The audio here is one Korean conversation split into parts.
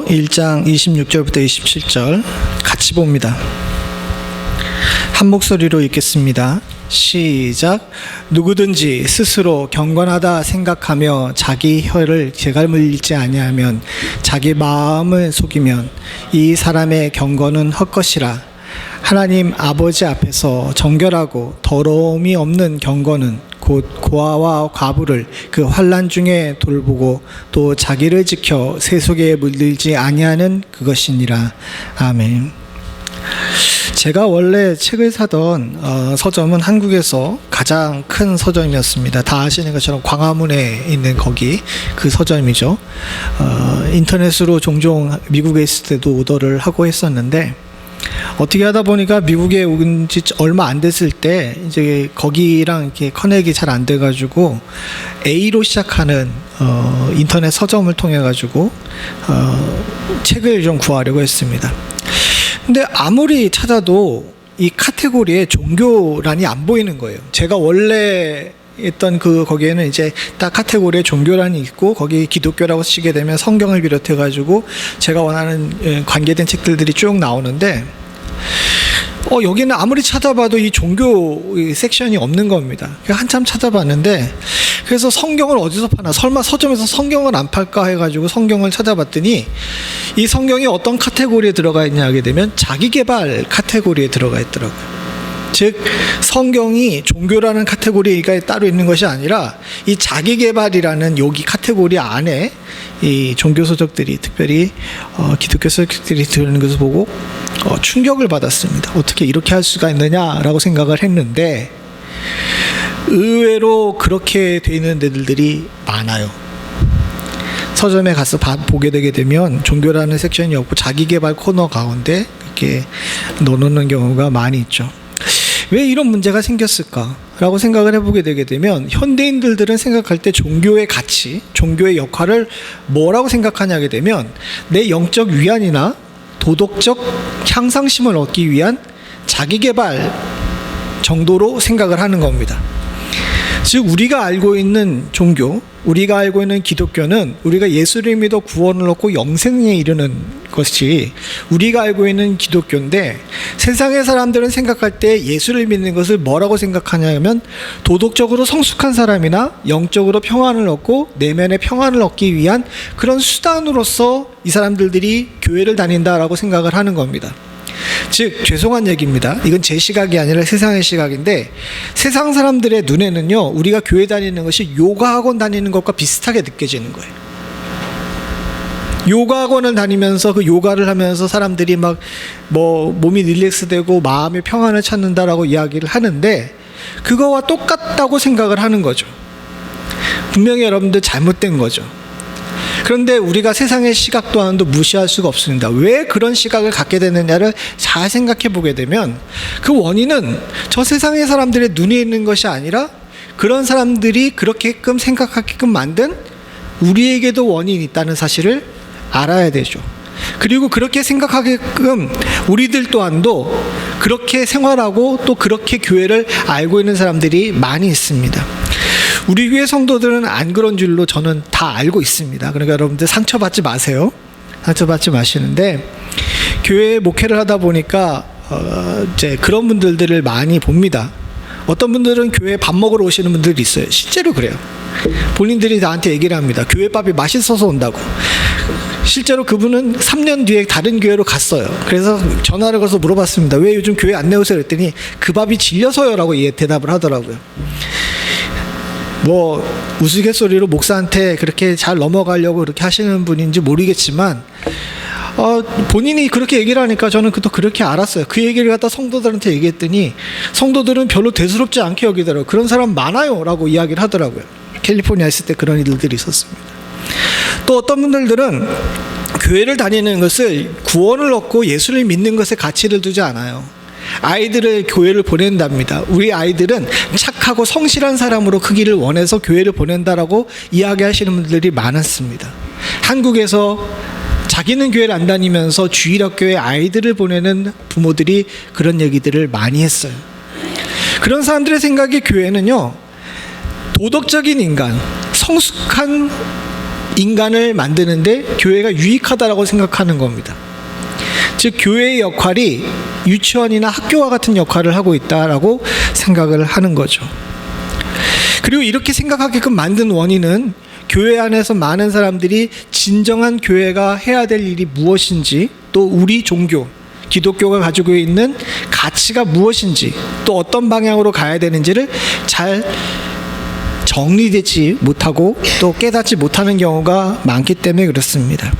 1장 26절부터 27절 같이 봅니다. 한 목소리로 읽겠습니다. 시작. 누구든지 스스로 경건하다 생각하며 자기 혀를 재갈물리지 아니하면 자기 마음을 속이면 이 사람의 경건은 헛것이라. 하나님 아버지 앞에서 정결하고 더러움이 없는 경건은 곧 고아와 과부를 그 환난 중에 돌보고 또 자기를 지켜 세속에 물들지 아니하는 그것이니라. 아멘. 제가 원래 책을 사던 서점은 한국에서 가장 큰 서점이었습니다. 다 아시는 것처럼 광화문에 있는 거기 그 서점이죠. 인터넷으로 종종 미국에 있을 때도 오더를 하고 했었는데 어떻게 하다 보니까 미국에 온 지 얼마 안 됐을 때 이제 거기랑 이렇게 커넥이 잘 안 돼가지고 A로 시작하는 인터넷 서점을 통해 가지고 책을 좀 구하려고 했습니다. 근데 아무리 찾아도 이 카테고리에 종교란이 안 보이는 거예요. 제가 원래 했던 거기에는 이제 딱 카테고리에 종교란이 있고 거기 기독교라고 치게 되면 성경을 비롯해 가지고 제가 원하는 관계된 책들이 쭉 나오는데 여기는 아무리 찾아봐도 이 종교 섹션이 없는 겁니다. 한참 찾아봤는데 그래서 성경을 어디서 파나, 설마 서점에서 성경을 안 팔까 해가지고 성경을 찾아봤더니 이 성경이 어떤 카테고리에 들어가 있냐 하게 되면 자기계발 카테고리에 들어가 있더라고요. 즉 성경이 종교라는 카테고리가 따로 있는 것이 아니라 이 자기계발이라는 여기 카테고리 안에 이 종교서적들이 특별히 기독교 서적들이 들어있는 것을 보고 충격을 받았습니다. 어떻게 이렇게 할 수가 있느냐라고 생각을 했는데 의외로 그렇게 돼 있는 데들이 많아요. 서점에 가서 보게 되게 되면 종교라는 섹션이 없고 자기계발 코너 가운데 이렇게 넣어놓는 경우가 많이 있죠. 왜 이런 문제가 생겼을까라고 생각을 해보게 되게 되면 현대인들은 생각할 때 종교의 가치, 종교의 역할을 뭐라고 생각하냐 하게 되면 내 영적 위안이나 도덕적 향상심을 얻기 위한 자기계발 정도로 생각을 하는 겁니다. 즉 우리가 알고 있는 종교, 우리가 알고 있는 기독교는 우리가 예수를 믿어 구원을 얻고 영생에 이르는 것이 우리가 알고 있는 기독교인데 세상의 사람들은 생각할 때 예수를 믿는 것을 뭐라고 생각하냐면 도덕적으로 성숙한 사람이나 영적으로 평안을 얻고 내면의 평안을 얻기 위한 그런 수단으로서 이 사람들이 교회를 다닌다라고 생각을 하는 겁니다. 즉 죄송한 얘기입니다. 이건 제 시각이 아니라 세상의 시각인데 세상 사람들의 눈에는요 우리가 교회 다니는 것이 요가 학원 다니는 것과 비슷하게 느껴지는 거예요. 요가 학원을 다니면서 그 요가를 하면서 사람들이 막 몸이 릴렉스되고 마음의 평안을 찾는다라고 이야기를 하는데 그거와 똑같다고 생각을 하는 거죠. 분명히 여러분들 잘못된 거죠. 그런데 우리가 세상의 시각 또한도 무시할 수가 없습니다. 왜 그런 시각을 갖게 되느냐를 잘 생각해 보게 되면 그 원인은 저 세상의 사람들의 눈에 있는 것이 아니라 그런 사람들이 그렇게끔 생각하게끔 만든 우리에게도 원인이 있다는 사실을 알아야 되죠. 그리고 그렇게 생각하게끔 우리들 또한도 그렇게 생활하고 또 그렇게 교회를 알고 있는 사람들이 많이 있습니다. 우리 교회 성도들은 안 그런 줄로 저는 다 알고 있습니다. 그러니까 여러분들 상처받지 마세요. 상처받지 마시는데 교회 목회를 하다 보니까 이제 그런 분들을 많이 봅니다. 어떤 분들은 교회 밥 먹으러 오시는 분들이 있어요. 실제로 그래요. 본인들이 나한테 얘기를 합니다. 교회 밥이 맛있어서 온다고. 실제로 그분은 3년 뒤에 다른 교회로 갔어요. 그래서 전화를 걸어서 물어봤습니다. 왜 요즘 교회 안 나오세요? 그랬더니 그 밥이 질려서요 라고 대답을 하더라고요. 우스갯소리로 목사한테 그렇게 잘 넘어가려고 그렇게 하시는 분인지 모르겠지만 본인이 그렇게 얘기를 하니까 저는 또 그렇게 알았어요. 그 얘기를 갖다 성도들한테 얘기했더니 성도들은 별로 대수롭지 않게 여기더라고요. 그런 사람 많아요 라고 이야기를 하더라고요. 캘리포니아에 있을 때 그런 일들이 있었습니다. 또 어떤 분들은 교회를 다니는 것을 구원을 얻고 예수를 믿는 것에 가치를 두지 않아요. 아이들을 교회를 보낸답니다. 우리 아이들은 착하고 성실한 사람으로 크기를 원해서 교회를 보낸다라고 이야기하시는 분들이 많았습니다. 한국에서 자기는 교회를 안 다니면서 주일학교에 아이들을 보내는 부모들이 그런 얘기들을 많이 했어요. 그런 사람들의 생각에 교회는요 도덕적인 인간, 성숙한 인간을 만드는데 교회가 유익하다라고 생각하는 겁니다. 즉 교회의 역할이 유치원이나 학교와 같은 역할을 하고 있다라고 생각을 하는 거죠. 그리고 이렇게 생각하게끔 만든 원인은 교회 안에서 많은 사람들이 진정한 교회가 해야 될 일이 무엇인지, 또 우리 종교, 기독교가 가지고 있는 가치가 무엇인지, 또 어떤 방향으로 가야 되는지를 잘 정리되지 못하고 또 깨닫지 못하는 경우가 많기 때문에 그렇습니다.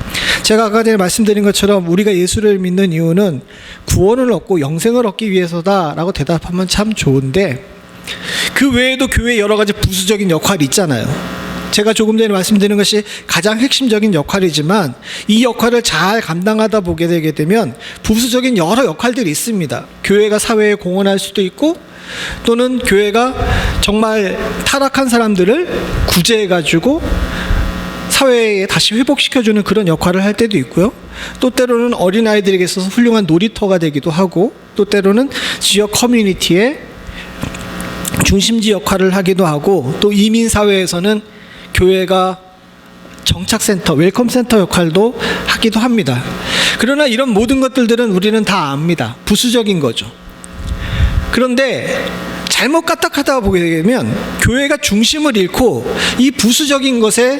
제가 아까 전에 말씀드린 것처럼 우리가 예수를 믿는 이유는 구원을 얻고 영생을 얻기 위해서다라고 대답하면 참 좋은데, 그 외에도 교회에 여러 가지 부수적인 역할이 있잖아요. 제가 조금 전에 말씀드린 것이 가장 핵심적인 역할이지만 이 역할을 잘 감당하다 보게 되게 되면 부수적인 여러 역할들이 있습니다. 교회가 사회에 공헌할 수도 있고, 또는 교회가 정말 타락한 사람들을 구제해가지고 사회에 다시 회복시켜주는 그런 역할을 할 때도 있고요. 또 때로는 어린아이들에게 있어서 훌륭한 놀이터가 되기도 하고, 또 때로는 지역 커뮤니티의 중심지 역할을 하기도 하고, 또 이민사회에서는 교회가 정착센터, 웰컴센터 역할도 하기도 합니다. 그러나 이런 모든 것들은 우리는 다 압니다. 부수적인 거죠. 그런데 잘못 까딱하다 보게 되면 교회가 중심을 잃고 이 부수적인 것에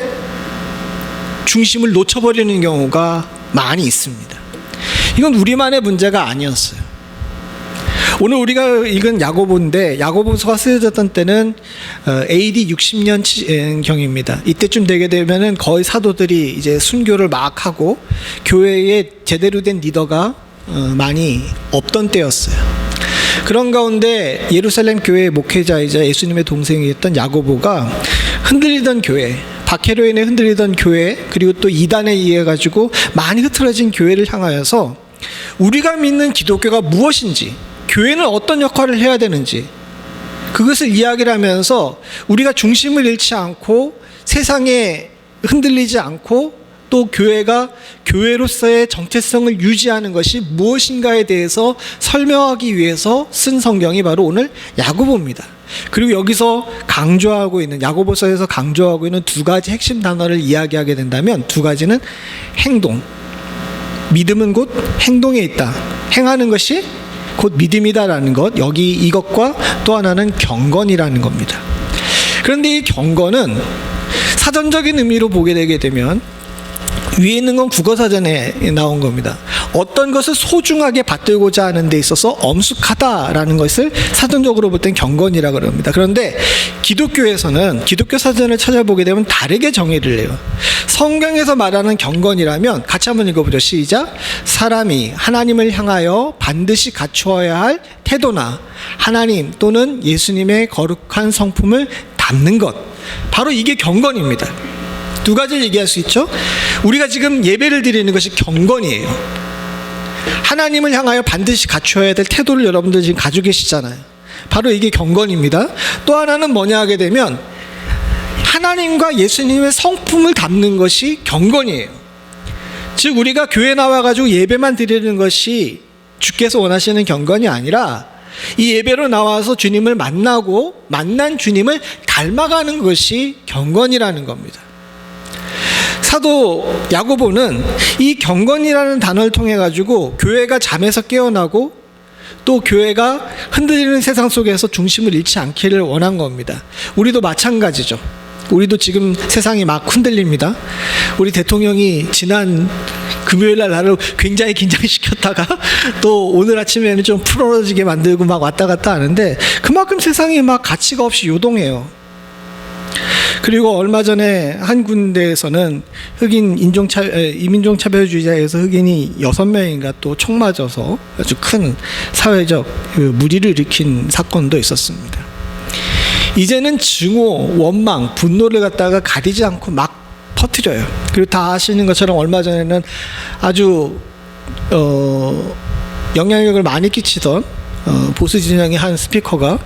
중심을 놓쳐버리는 경우가 많이 있습니다. 이건 우리만의 문제가 아니었어요. 오늘 우리가 읽은 야고보인데, 야고보서가 쓰여졌던 때는 AD 60년경입니다. 이때쯤 되게 되면은 거의 사도들이 이제 순교를 막 하고 교회에 제대로 된 리더가 많이 없던 때였어요. 그런 가운데 예루살렘 교회의 목회자이자 예수님의 동생이었던 야고보가 흔들리던 교회, 박해로 인해 흔들리던 교회, 그리고 또 이단에 의해 가지고 많이 흐트러진 교회를 향하여서 우리가 믿는 기독교가 무엇인지, 교회는 어떤 역할을 해야 되는지, 그것을 이야기를 하면서 우리가 중심을 잃지 않고 세상에 흔들리지 않고 또 교회가 교회로서의 정체성을 유지하는 것이 무엇인가에 대해서 설명하기 위해서 쓴 성경이 바로 오늘 야고보입니다. 그리고 여기서 강조하고 있는, 야고보서에서 강조하고 있는 두 가지 핵심 단어를 이야기하게 된다면, 두 가지는 행동, 믿음은 곧 행동에 있다, 행하는 것이 곧 믿음이다라는 것, 여기 이것과 또 하나는 경건이라는 겁니다. 그런데 이 경건은 사전적인 의미로 보게 되게 되면 위에 있는 건 국어사전에 나온 겁니다. 어떤 것을 소중하게 받들고자 하는 데 있어서 엄숙하다라는 것을 사전적으로 볼 땐 경건이라고 합니다. 그런데 기독교에서는 기독교 사전을 찾아보게 되면 다르게 정의를 해요. 성경에서 말하는 경건이라면 같이 한번 읽어보죠. 시작. 사람이 하나님을 향하여 반드시 갖추어야 할 태도나 하나님 또는 예수님의 거룩한 성품을 담는 것, 바로 이게 경건입니다. 두 가지를 얘기할 수 있죠. 우리가 지금 예배를 드리는 것이 경건이에요. 하나님을 향하여 반드시 갖춰야 될 태도를 여러분들 지금 가지고 계시잖아요. 바로 이게 경건입니다. 또 하나는 뭐냐 하게 되면 하나님과 예수님의 성품을 담는 것이 경건이에요. 즉 우리가 교회 나와가지고 예배만 드리는 것이 주께서 원하시는 경건이 아니라 이 예배로 나와서 주님을 만나고 만난 주님을 닮아가는 것이 경건이라는 겁니다. 사도 야고보는 이 경건이라는 단어를 통해 가지고 교회가 잠에서 깨어나고 또 교회가 흔들리는 세상 속에서 중심을 잃지 않기를 원한 겁니다. 우리도 마찬가지죠. 우리도 지금 세상이 막 흔들립니다. 우리 대통령이 지난 금요일 날 나를 굉장히 긴장시켰다가 또 오늘 아침에는 좀 풀어지게 만들고 막 왔다 갔다 하는데 그만큼 세상이 막 가치가 없이 요동해요. 그리고 얼마 전에 한 군데에서는 흑인 이민종차별주의자에서 흑인이 6명인가 또 총 맞아서 아주 큰 사회적 무리를 일으킨 사건도 있었습니다. 이제는 증오, 원망, 분노를 갖다가 가리지 않고 막 퍼뜨려요. 그리고 다 아시는 것처럼 얼마 전에는 아주 영향력을 많이 끼치던 보수 진영의 한 스피커가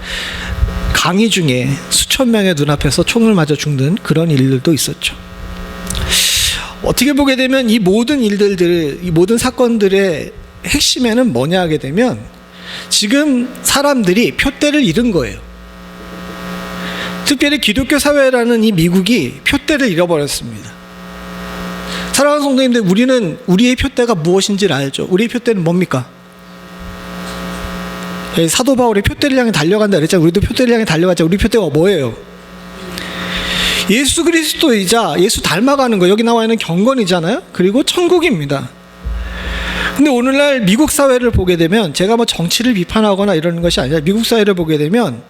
강의 중에 수천 명의 눈앞에서 총을 맞아 죽는 그런 일들도 있었죠. 어떻게 보게 되면 이 모든 일들들, 이 모든 사건들의 핵심에는 뭐냐 하게 되면 지금 사람들이 표대를 잃은 거예요. 특별히 기독교 사회라는 이 미국이 표대를 잃어버렸습니다. 사랑하는 성도님들, 우리는 우리의 표대가 무엇인지를 알죠. 우리의 표대는 뭡니까? 사도 바울이 표대를 향해 달려간다 그랬잖아요. 우리도 표대를 향해 달려가자. 우리 표대가 뭐예요? 예수 그리스도이자 예수 닮아가는 거, 여기 나와 있는 경건이잖아요. 그리고 천국입니다. 근데 오늘날 미국 사회를 보게 되면, 제가 뭐 정치를 비판하거나 이러는 것이 아니라 미국 사회를 보게 되면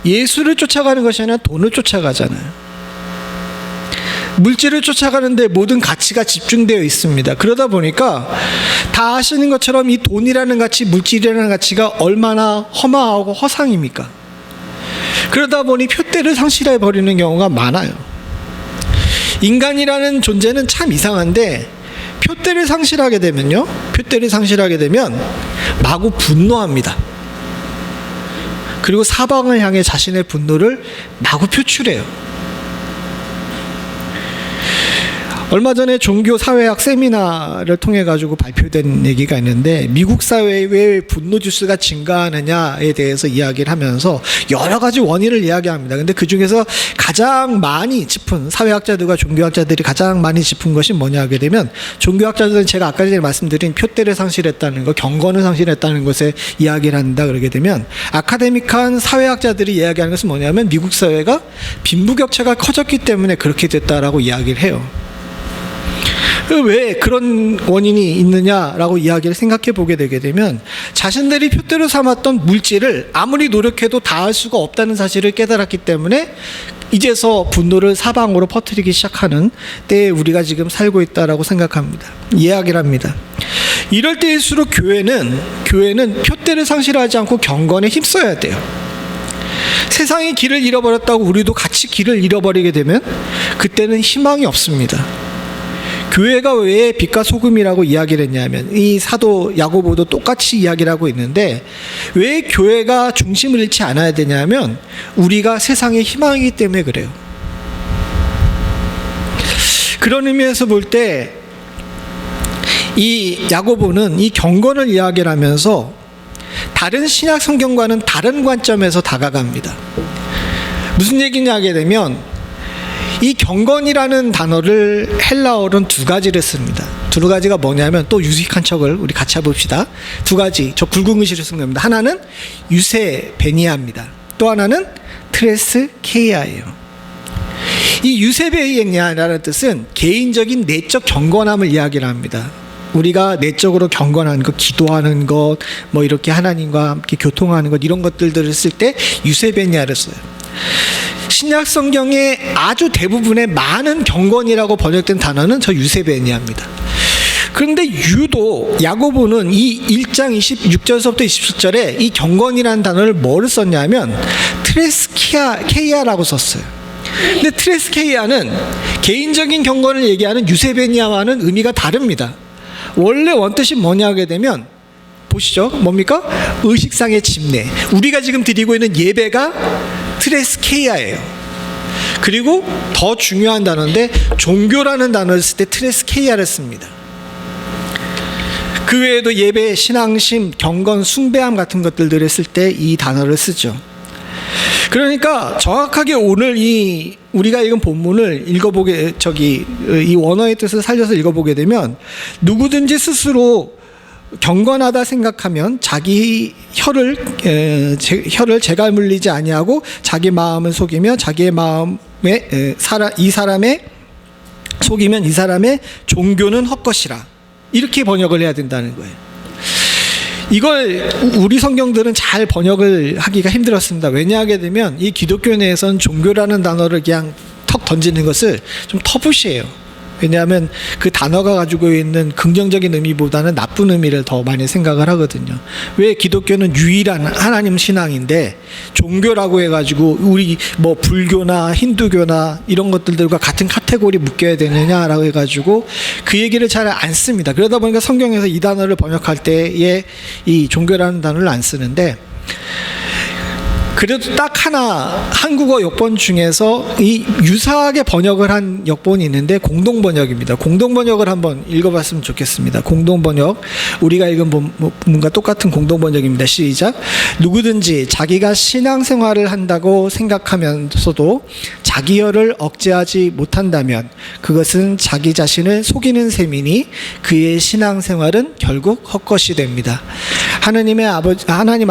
예수를 쫓아가는 것이 아니라 돈을 쫓아가잖아요. 물질을 쫓아가는데 모든 가치가 집중되어 있습니다. 그러다 보니까 다 아시는 것처럼 이 돈이라는 가치, 물질이라는 가치가 얼마나 허망하고 허상입니까? 그러다 보니 표대를 상실해 버리는 경우가 많아요. 인간이라는 존재는 참 이상한데, 표대를 상실하게 되면요, 표대를 상실하게 되면 마구 분노합니다. 그리고 사방을 향해 자신의 분노를 마구 표출해요. 얼마 전에 종교 사회학 세미나를 통해 가지고 발표된 얘기가 있는데, 미국 사회에 왜 분노 지수가 증가하느냐에 대해서 이야기를 하면서 여러 가지 원인을 이야기합니다. 근데 그 중에서 가장 많이 짚은, 사회학자들과 종교학자들이 가장 많이 짚은 것이 뭐냐 하게 되면, 종교학자들은 제가 아까 전에 말씀드린 표대를 상실했다는 것, 경건을 상실했다는 것에 이야기를 한다 그러게 되면, 아카데믹한 사회학자들이 이야기하는 것은 뭐냐면, 미국 사회가 빈부격차가 커졌기 때문에 그렇게 됐다라고 이야기를 해요. 왜 그런 원인이 있느냐라고 이야기를 생각해 보게 되게 되면, 자신들이 표대로 삼았던 물질을 아무리 노력해도 닿을 수가 없다는 사실을 깨달았기 때문에 이제서 분노를 사방으로 퍼뜨리기 시작하는 때에 우리가 지금 살고 있다라고 생각합니다. 이야기를 합니다. 이럴 때일수록 교회는 표대를 상실하지 않고 경건에 힘써야 돼요. 세상이 길을 잃어버렸다고 우리도 같이 길을 잃어버리게 되면 그때는 희망이 없습니다. 교회가 왜 빛과 소금이라고 이야기를 했냐면, 이 사도 야고보도 똑같이 이야기를 하고 있는데, 왜 교회가 중심을 잃지 않아야 되냐면, 우리가 세상의 희망이기 때문에 그래요. 그런 의미에서 볼 때 이 야고보는 이 경건을 이야기를 하면서 다른 신약 성경과는 다른 관점에서 다가갑니다. 무슨 얘기냐 하게 되면, 이 경건이라는 단어를 헬라어로는 두 가지를 씁니다. 두 가지가 뭐냐면, 또 유식한 척을 우리 같이 해봅시다. 두 가지, 저 굵은 글씨로 쓴 겁니다. 하나는 유세베니아입니다. 또 하나는 트레스케이아예요. 이 유세베니아라는 뜻은 개인적인 내적 경건함을 이야기를 합니다. 우리가 내적으로 경건한 것, 기도하는 것, 뭐 이렇게 하나님과 함께 교통하는 것, 이런 것들을 쓸 때 유세베니아를 써요. 신약 성경의 아주 대부분의 많은 경건이라고 번역된 단어는 저 유세베니아입니다. 그런데 유도 야고보는 이 1장 26절서부터 27절에 이 경건이라는 단어를 뭐를 썼냐면 트레스케이아라고 썼어요. 근데 트레스케이아는 개인적인 경건을 얘기하는 유세베니아와는 의미가 다릅니다. 원래 원뜻이 뭐냐 하게 되면, 보시죠. 뭡니까? 의식상의 침례. 우리가 지금 드리고 있는 예배가 트레스케이아예요. 그리고 더 중요한 단어인데, 종교라는 단어를 쓸 때 트레스케이아를 씁니다. 그 외에도 예배, 신앙심, 경건, 숭배함 같은 것들을 쓸 때 이 단어를 쓰죠. 그러니까 정확하게 오늘 이 우리가 읽은 본문을 읽어보게, 이 원어의 뜻을 살려서 읽어보게 되면, 누구든지 스스로 경건하다 생각하면 자기 혀를 재갈 물리지 아니하고 자기 마음을 속이며 자기의 마음에 이 사람의 속이면 이 사람의 종교는 헛것이라, 이렇게 번역을 해야 된다는 거예요. 이걸 우리 성경들은 잘 번역을 하기가 힘들었습니다. 왜냐하게 되면 이 기독교 내에서는 종교라는 단어를 그냥 턱 던지는 것을 좀 터부시해요. 왜냐하면 그 단어가 가지고 있는 긍정적인 의미보다는 나쁜 의미를 더 많이 생각을 하거든요. 왜 기독교는 유일한 하나님 신앙인데 종교라고 해가지고 우리 뭐 불교나 힌두교나 이런 것들과 같은 카테고리 묶여야 되느냐라고 해가지고 그 얘기를 잘 안 씁니다. 그러다 보니까 성경에서 이 단어를 번역할 때에 이 종교라는 단어를 안 쓰는데, 그래도 딱 하나 한국어 역본 중에서 이 유사하게 번역을 한 역본이 있는데 공동번역입니다. 공동번역을 한번 읽어봤으면 좋겠습니다. 공동번역, 우리가 읽은 본문과 똑같은 공동번역입니다. 시작. 누구든지 자기가 신앙생활을 한다고 생각하면서도 자기 혀를 억제하지 못한다면 그것은 자기 자신을 속이는 셈이니 그의 신앙생활은 결국 헛것이 됩니다. 하나님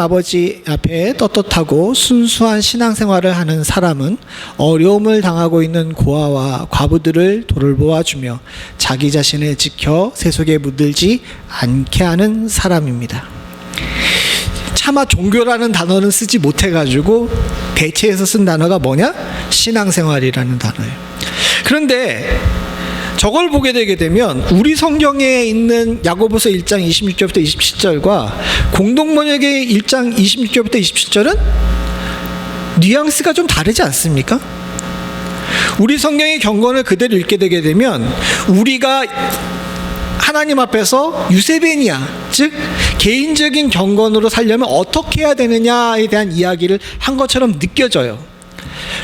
아버지 앞에 떳떳하고 순수한 신앙생활을 하는 사람은 어려움을 당하고 있는 고아와 과부들을 돌보아주며 자기 자신을 지켜 세속에 물들지 않게 하는 사람입니다. 차마 종교라는 단어는 쓰지 못해가지고 대체해서 쓴 단어가 뭐냐? 신앙생활이라는 단어예요. 그런데 저걸 보게 되게 되면 우리 성경에 있는 야고보서 1장 26절부터 27절과 공동번역의 1장 26절부터 27절은 뉘앙스가 좀 다르지 않습니까? 우리 성경의 경건을 그대로 읽게 되게 되면 우리가 하나님 앞에서 유세베니아, 즉 개인적인 경건으로 살려면 어떻게 해야 되느냐에 대한 이야기를 한 것처럼 느껴져요.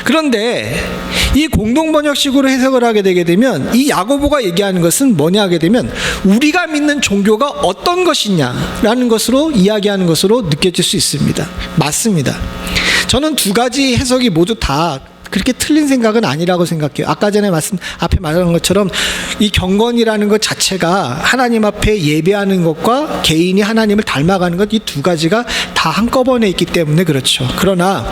그런데 이 공동번역식으로 해석을 하게 되게 되면 이 야고보가 얘기하는 것은 뭐냐 하게 되면 우리가 믿는 종교가 어떤 것이냐라는 것으로 이야기하는 것으로 느껴질 수 있습니다. 맞습니다. 저는 두 가지 해석이 모두 다 그렇게 틀린 생각은 아니라고 생각해요. 아까 전에 앞에 말한 것처럼 이 경건이라는 것 자체가 하나님 앞에 예배하는 것과 개인이 하나님을 닮아가는 것, 이 두 가지가 다 한꺼번에 있기 때문에 그렇죠. 그러나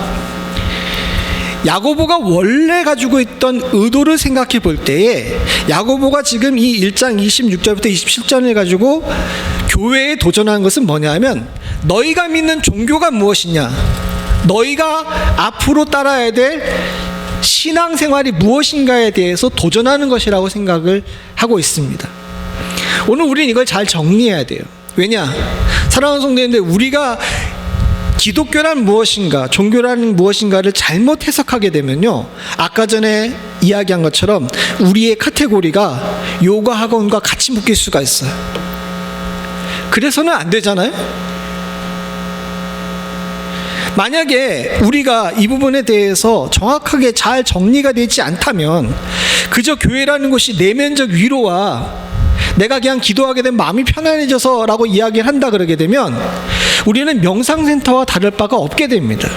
야고보가 원래 가지고 있던 의도를 생각해 볼 때에 야고보가 지금 이 1장 26절부터 27절을 가지고 교회에 도전하는 것은 뭐냐면 너희가 믿는 종교가 무엇이냐, 너희가 앞으로 따라야 될 신앙생활이 무엇인가에 대해서 도전하는 것이라고 생각을 하고 있습니다. 오늘 우리는 이걸 잘 정리해야 돼요. 왜냐? 사랑하는 성도님들, 우리가 기독교란 무엇인가, 종교란 무엇인가를 잘못 해석하게 되면요, 아까 전에 이야기한 것처럼 우리의 카테고리가 요가 학원과 같이 묶일 수가 있어요. 그래서는 안 되잖아요. 만약에 우리가 이 부분에 대해서 정확하게 잘 정리가 되지 않다면 그저 교회라는 것이 내면적 위로와 내가 그냥 기도하게 되면 마음이 편안해져서 라고 이야기를 한다 그러게 되면 우리는 명상센터와 다를 바가 없게 됩니다.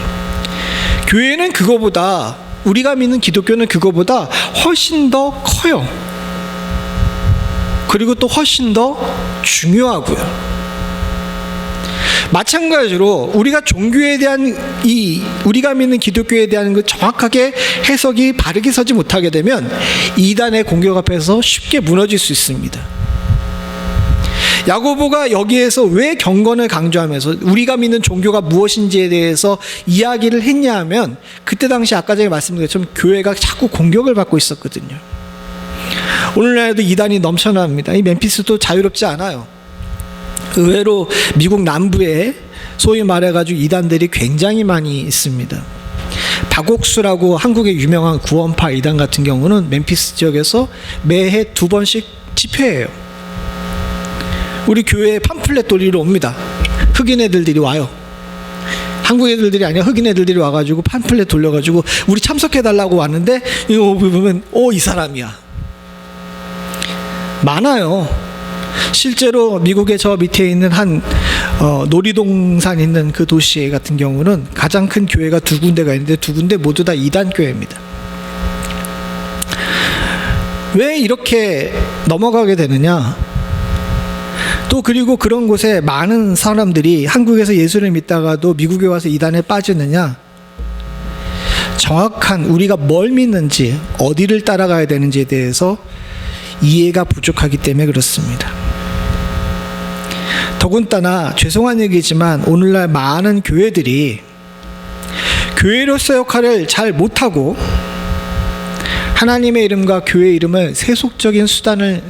교회는 그거보다, 우리가 믿는 기독교는 그거보다 훨씬 더 커요. 그리고 또 훨씬 더 중요하고요. 마찬가지로 우리가 종교에 대한 우리가 믿는 기독교에 대한 그 정확하게 해석이 바르게 서지 못하게 되면 이단의 공격 앞에서 쉽게 무너질 수 있습니다. 야고보가 여기에서 왜 경건을 강조하면서 우리가 믿는 종교가 무엇인지에 대해서 이야기를 했냐 하면 그때 당시 아까 전에 말씀드린 것처럼 교회가 자꾸 공격을 받고 있었거든요. 오늘날에도 이단이 넘쳐납니다. 이 멤피스도 자유롭지 않아요. 의외로 미국 남부에 소위 말해가지고 이단들이 굉장히 많이 있습니다. 박옥수라고 한국의 유명한 구원파 이단 같은 경우는 멤피스 지역에서 매해 2번씩 집회해요. 우리 교회에 팜플렛 돌리러 옵니다. 흑인 애들이 와요. 한국 애들이 아니라 흑인 애들이 와가지고 팜플렛 돌려가지고 우리 참석해달라고 왔는데 이거 보면 이 사람이야. 많아요. 실제로 미국의 저 밑에 있는 한 놀이동산 있는 그 도시 같은 경우는 가장 큰 교회가 2군데가 있는데 2군데 모두 다 이단 교회입니다. 왜 이렇게 넘어가게 되느냐? 또 그리고 그런 곳에 많은 사람들이 한국에서 예수를 믿다가도 미국에 와서 이단에 빠지느냐? 정확한 우리가 뭘 믿는지, 어디를 따라가야 되는지에 대해서 이해가 부족하기 때문에 그렇습니다. 더군다나 죄송한 얘기지만 오늘날 많은 교회들이 교회로서의 역할을 잘 못하고 하나님의 이름과 교회의 이름을 세속적인 수단을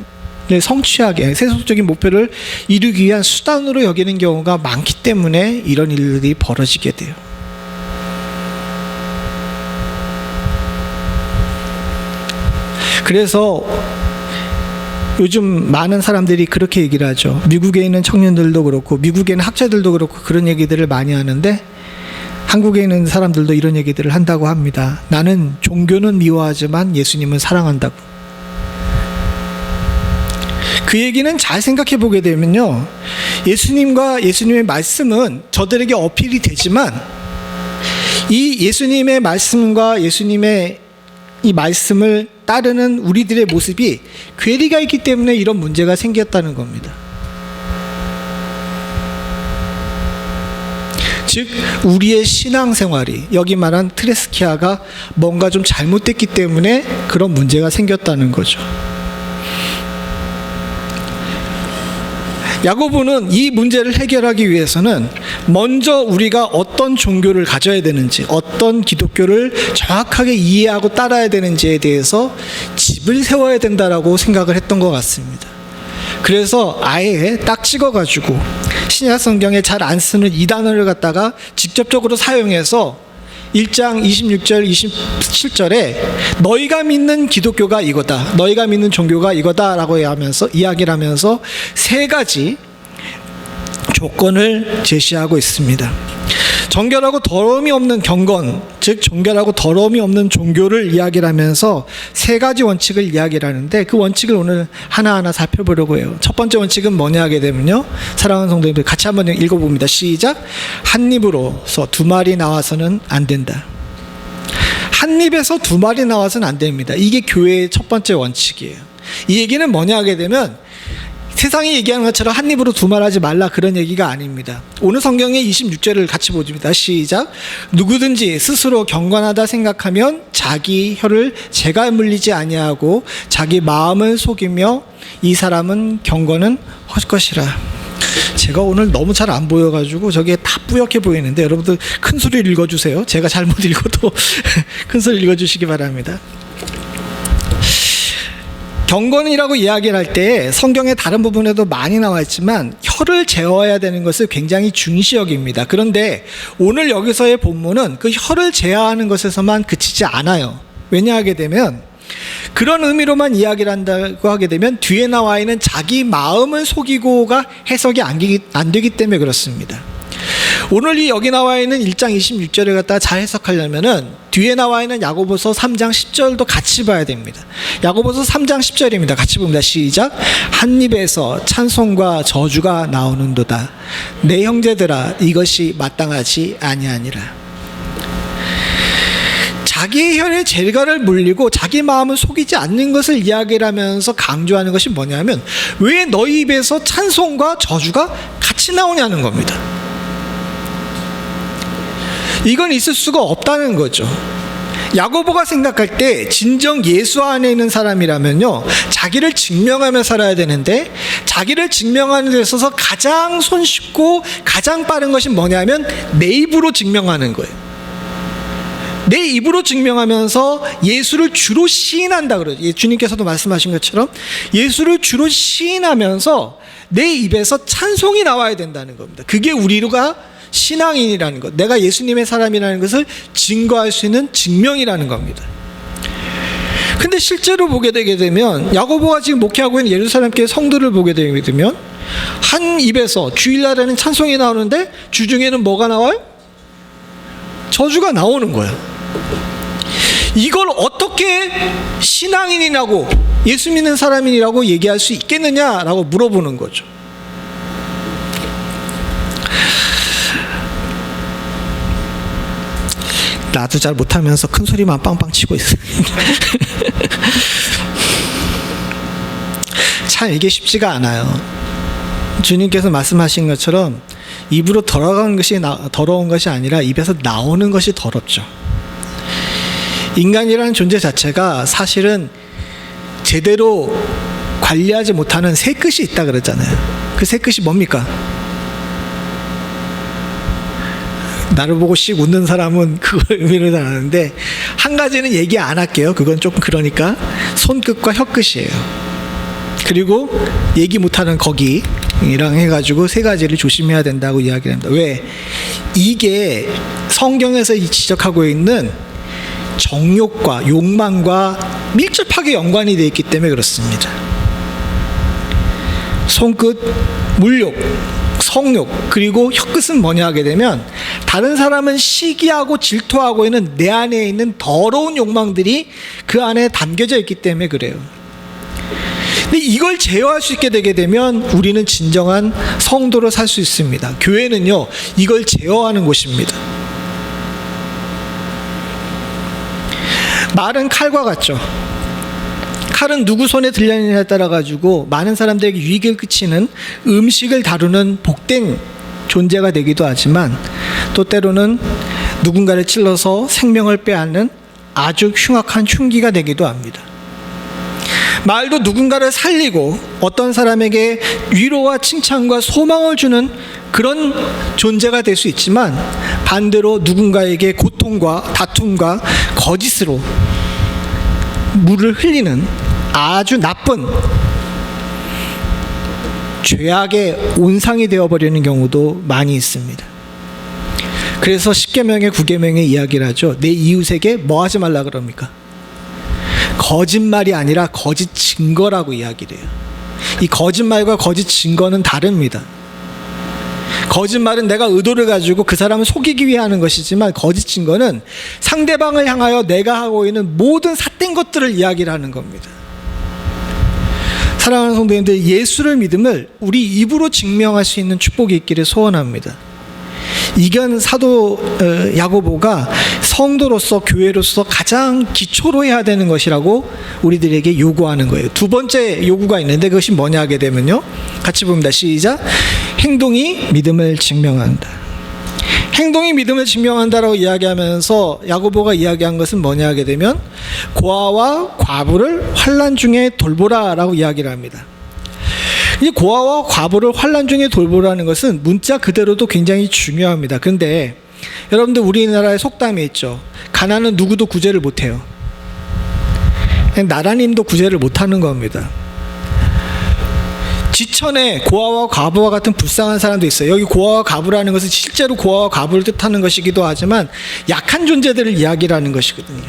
성취하게, 세속적인 목표를 이루기 위한 수단으로 여기는 경우가 많기 때문에 이런 일들이 벌어지게 돼요. 그래서 요즘 많은 사람들이 그렇게 얘기를 하죠. 미국에 있는 청년들도 그렇고 미국에 있는 학자들도 그렇고 그런 얘기들을 많이 하는데 한국에 있는 사람들도 이런 얘기들을 한다고 합니다. 나는 종교는 미워하지만 예수님은 사랑한다고. 그 얘기는 잘 생각해 보게 되면요, 예수님과 예수님의 말씀은 저들에게 어필이 되지만 이 예수님의 말씀과 예수님의 이 말씀을 따르는 우리들의 모습이 괴리가 있기 때문에 이런 문제가 생겼다는 겁니다. 즉 우리의 신앙생활이, 여기 말한 트레스키아가 뭔가 좀 잘못됐기 때문에 그런 문제가 생겼다는 거죠. 야고보는 이 문제를 해결하기 위해서는 먼저 우리가 어떤 종교를 가져야 되는지, 어떤 기독교를 정확하게 이해하고 따라야 되는지에 대해서 집을 세워야 된다라고 생각을 했던 것 같습니다. 그래서 아예 딱 찍어가지고 신약 성경에 잘 안 쓰는 이 단어를 갖다가 직접적으로 사용해서 1장 26절 27절에 너희가 믿는 기독교가 이거다, 너희가 믿는 종교가 이거다 라고 이야기를 하면서 세 가지 조건을 제시하고 있습니다. 정결하고 더러움이 없는 경건, 즉 정결하고 더러움이 없는 종교를 이야기를 하면서 세 가지 원칙을 이야기를 하는데, 그 원칙을 오늘 하나하나 살펴보려고 해요. 첫 번째 원칙은 뭐냐 하게 되면요, 사랑하는 성도님들 같이 한번 읽어봅니다. 시작. 한 입으로서 두 말이 나와서는 안 된다. 한 입에서 두 말이 나와서는 안 됩니다. 이게 교회의 첫 번째 원칙이에요. 이 얘기는 뭐냐 하게 되면 세상이 얘기하는 것처럼 한 입으로 두 말하지 말라, 그런 얘기가 아닙니다. 오늘 성경의 26절을 같이 보십니다. 시작. 누구든지 스스로 경건하다 생각하면 자기 혀를 재가 물리지 아니하고 자기 마음을 속이며 이 사람은 경건은 헛것이라. 제가 오늘 너무 잘 안 보여가지고 저게 다 뿌옇게 보이는데 여러분들 큰 소리를 읽어주세요. 제가 잘못 읽어도 큰 소리 읽어주시기 바랍니다. 경건이라고 이야기를 할 때 성경의 다른 부분에도 많이 나와 있지만 혀를 제어해야 되는 것을 굉장히 중시 여깁니다. 그런데 오늘 여기서의 본문은 그 혀를 제어하는 것에서만 그치지 않아요. 왜냐하게 되면 그런 의미로만 이야기를 한다고 하게 되면 뒤에 나와 있는 자기 마음을 속이고가 해석이 안 되기 때문에 그렇습니다. 오늘 이 여기 나와 있는 1장 26절을 갖다가 잘 해석하려면은 뒤에 나와 있는 야고보서 3장 10절도 같이 봐야 됩니다. 야고보서 3장 10절입니다. 같이 봅니다. 시작. 한 입에서 찬송과 저주가 나오는도다. 내 형제들아, 이것이 마땅하지 아니하니라. 자기의 혀에 재갈을 물리고 자기 마음을 속이지 않는 것을 이야기를 하면서 강조하는 것이 뭐냐면, 왜 너희 입에서 찬송과 저주가 같이 나오냐는 겁니다. 이건 있을 수가 없다는 거죠. 야고보가 생각할 때 진정 예수 안에 있는 사람이라면요, 자기를 증명하며 살아야 되는데, 자기를 증명하는 데 있어서 가장 손쉽고 가장 빠른 것이 뭐냐면 내 입으로 증명하는 거예요. 내 입으로 증명하면서 예수를 주로 시인한다 그러죠. 주님께서도 말씀하신 것처럼 예수를 주로 시인하면서 내 입에서 찬송이 나와야 된다는 겁니다. 그게 우리가 신앙인이라는 것, 내가 예수님의 사람이라는 것을 증거할 수 있는 증명이라는 겁니다. 근데 실제로 보게 되게 되면 야고보가 지금 목회하고 있는 예루살렘 교회 성도를 보게 되게 되면 한 입에서 주일날에는 찬송이 나오는데 주중에는 뭐가 나와요? 저주가 나오는 거예요. 이걸 어떻게 신앙인이라고, 예수 믿는 사람이라고 얘기할 수 있겠느냐라고 물어보는 거죠. 나도 잘 못하면서 큰 소리만 빵빵 치고 있어요. 참 이게 쉽지가 않아요. 주님께서 말씀하신 것처럼 입으로 들어간 것이 더러운 것이 아니라 입에서 나오는 것이 더럽죠. 인간이라는 존재 자체가 사실은 제대로 관리하지 못하는 새 끝이 있다 그러잖아요. 그 새 끝이 뭡니까? 나를 보고 씩 웃는 사람은 그걸 의미를 잘 아는데, 한 가지는 얘기 안 할게요. 그건 조금 그러니까 손끝과 혀끝이에요. 그리고 얘기 못하는 거기랑 해가지고 세 가지를 조심해야 된다고 이야기를 합니다. 왜? 이게 성경에서 지적하고 있는 정욕과 욕망과 밀접하게 연관이 되어 있기 때문에 그렇습니다. 손끝, 물욕, 성욕, 그리고 혀끝은 뭐냐 하게 되면 다른 사람은 시기하고 질투하고 있는 내 안에 있는 더러운 욕망들이 그 안에 담겨져 있기 때문에 그래요. 근데 이걸 제어할 수 있게 되게 되면 우리는 진정한 성도로 살 수 있습니다. 교회는요, 이걸 제어하는 곳입니다. 말은 칼과 같죠. 칼은 누구 손에 들려느냐에 따라 가지고 많은 사람들에게 유익을 끼치는 음식을 다루는 복된 존재가 되기도 하지만, 또 때로는 누군가를 찔러서 생명을 빼앗는 아주 흉악한 흉기가 되기도 합니다. 말도 누군가를 살리고 어떤 사람에게 위로와 칭찬과 소망을 주는 그런 존재가 될 수 있지만, 반대로 누군가에게 고통과 다툼과 거짓으로 물을 흘리는 아주 나쁜 죄악의 온상이 되어버리는 경우도 많이 있습니다. 그래서 10계명의 9계명의 이야기를 하죠. 내 이웃에게 뭐 하지 말라 그럽니까? 거짓말이 아니라 거짓 증거라고 이야기를 해요. 이 거짓말과 거짓 증거는 다릅니다. 거짓말은 내가 의도를 가지고 그 사람을 속이기 위해 하는 것이지만, 거짓 증거는 상대방을 향하여 내가 하고 있는 모든 삿된 것들을 이야기를 하는 겁니다. 사랑하는 성도님들, 예수를 믿음을 우리 입으로 증명할 수 있는 축복이 있기를 소원합니다. 이건 사도 야고보가 성도로서, 교회로서 가장 기초로 해야 되는 것이라고 우리들에게 요구하는 거예요. 두 번째 요구가 있는데 그것이 뭐냐 하게 되면요, 같이 봅니다. 시작. 행동이 믿음을 증명한다. 행동이 믿음을 증명한다라고 이야기하면서 야고보가 이야기한 것은 뭐냐 하게 되면, 고아와 과부를 환난 중에 돌보라라고 이야기를 합니다. 이 고아와 과부를 환난 중에 돌보라는 것은 문자 그대로도 굉장히 중요합니다. 그런데 여러분들, 우리나라에 속담이 있죠. 가난은 누구도 구제를 못해요. 나라님도 구제를 못하는 겁니다. 지천에 고아와 과부와 같은 불쌍한 사람도 있어요. 여기 고아와 과부라는 것은 실제로 고아와 과부를 뜻하는 것이기도 하지만, 약한 존재들을 이야기를 하는 것이거든요.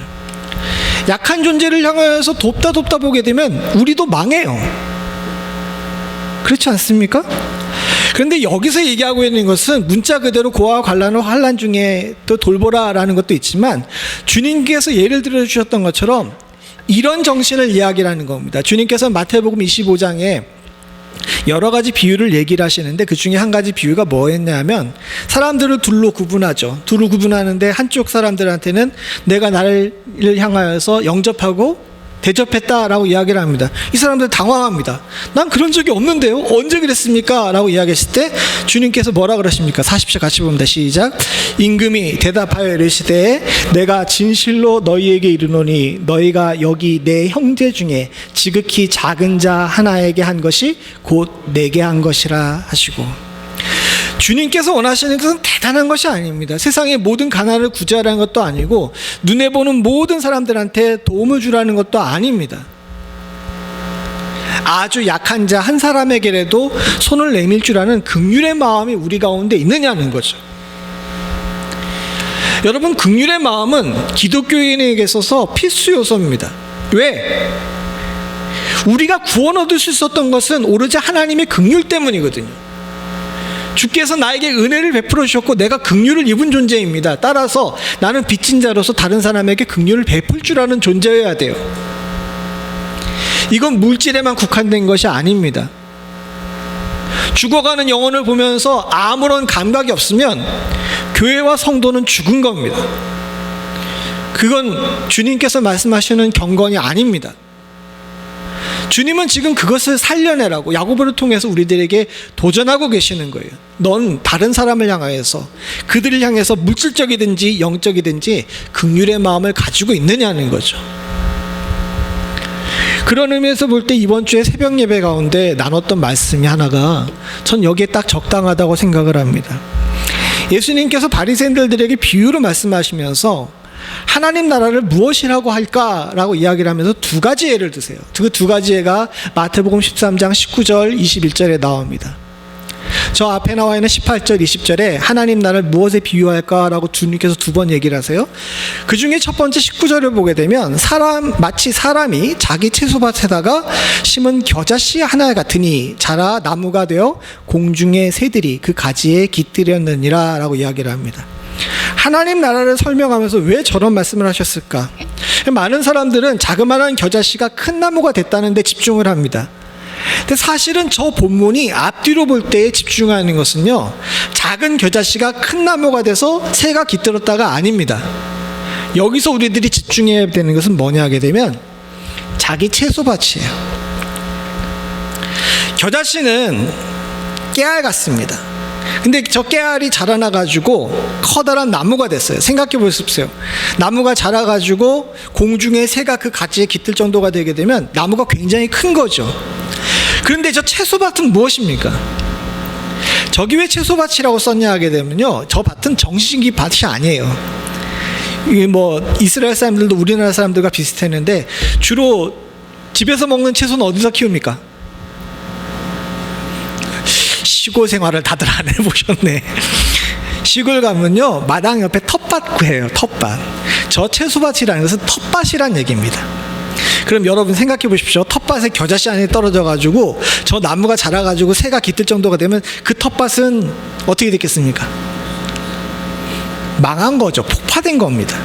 약한 존재를 향하여서 돕다 보게 되면 우리도 망해요. 그렇지 않습니까? 그런데 여기서 얘기하고 있는 것은 문자 그대로 고아와 관란을 환난 중에 또 돌보라라는 것도 있지만, 주님께서 예를 들어 주셨던 것처럼 이런 정신을 이야기를 하는 겁니다. 주님께서 마태복음 25장에 여러 가지 비유를 얘기를 하시는데, 그 중에 한 가지 비유가 뭐였냐면, 사람들을 둘로 구분하죠. 둘로 구분하는데, 한쪽 사람들한테는 내가 나를 향하여서 영접하고 대접했다라고 이야기를 합니다. 이 사람들 당황합니다. 난 그런 적이 없는데요, 언제 그랬습니까? 라고 이야기했을 때 주님께서 뭐라 그러십니까? 40절 같이 봅니다. 시작. 임금이 대답하여 이르시되, 내가 진실로 너희에게 이르노니 너희가 여기 내 형제 중에 지극히 작은 자 하나에게 한 것이 곧 내게 한 것이라 하시고, 주님께서 원하시는 것은 대단한 것이 아닙니다. 세상의 모든 가난을 구제하라는 것도 아니고, 눈에 보는 모든 사람들한테 도움을 주라는 것도 아닙니다. 아주 약한 자 한 사람에게라도 손을 내밀 줄 아는 긍휼의 마음이 우리 가운데 있느냐는 거죠. 여러분, 긍휼의 마음은 기독교인에게 있어서 필수 요소입니다. 왜? 우리가 구원 얻을 수 있었던 것은 오로지 하나님의 긍휼 때문이거든요. 주께서 나에게 은혜를 베풀어 주셨고 내가 긍휼을 입은 존재입니다. 따라서 나는 빚진 자로서 다른 사람에게 긍휼을 베풀 줄 아는 존재여야 돼요. 이건 물질에만 국한된 것이 아닙니다. 죽어가는 영혼을 보면서 아무런 감각이 없으면 교회와 성도는 죽은 겁니다. 그건 주님께서 말씀하시는 경건이 아닙니다. 주님은 지금 그것을 살려내라고 야고보를 통해서 우리들에게 도전하고 계시는 거예요. 넌 다른 사람을 향하여서, 그들을 향해서 물질적이든지 영적이든지 긍휼의 마음을 가지고 있느냐는 거죠. 그런 의미에서 볼 때 이번 주에 새벽 예배 가운데 나눴던 말씀이 하나가 전 여기에 딱 적당하다고 생각을 합니다. 예수님께서 바리새인들에게 비유로 말씀하시면서 하나님 나라를 무엇이라고 할까라고 이야기를 하면서 두 가지 예를 드세요. 그 두 가지 예가 마태복음 13장 19절 21절에 나옵니다. 저 앞에 나와 있는 18절 20절에 하나님 나라를 무엇에 비유할까라고 주님께서 두 번 얘기를 하세요. 그 중에 첫 번째 19절을 보게 되면, 마치 사람이 자기 채소밭에다가 심은 겨자씨 하나 같으니 자라 나무가 되어 공중의 새들이 그 가지에 깃들였느니라 라고 이야기를 합니다. 하나님 나라를 설명하면서 왜 저런 말씀을 하셨을까? 많은 사람들은 자그마한 겨자씨가 큰 나무가 됐다는 데 집중을 합니다. 근데 사실은 저 본문이 앞뒤로 볼 때에 집중하는 것은요, 작은 겨자씨가 큰 나무가 돼서 새가 깃들었다가 아닙니다. 여기서 우리들이 집중해야 되는 것은 뭐냐 하게 되면 자기 채소밭이에요. 겨자씨는 깨알 같습니다. 근데 저 깨알이 자라나가지고 커다란 나무가 됐어요. 생각해 보십시오. 나무가 자라가지고 공중에 새가 그 가지에 깃들 정도가 되게 되면 나무가 굉장히 큰 거죠. 그런데 저 채소밭은 무엇입니까? 저기 왜 채소밭이라고 썼냐 하게 되면요, 저 밭은 정식이 밭이 아니에요. 이게 뭐 이스라엘 사람들도 우리나라 사람들과 비슷했는데 주로 집에서 먹는 채소는 어디서 키웁니까? 시골 생활을 다들 안 해보셨네. 시골 가면요, 마당 옆에 텃밭 구해요. 텃밭. 저 채소밭이라는 것은 텃밭이란 얘기입니다. 그럼 여러분 생각해 보십시오. 텃밭에 겨자씨 안에 떨어져 가지고 저 나무가 자라 가지고 새가 깃들 정도가 되면 그 텃밭은 어떻게 됐겠습니까? 망한 거죠. 폭파된 겁니다.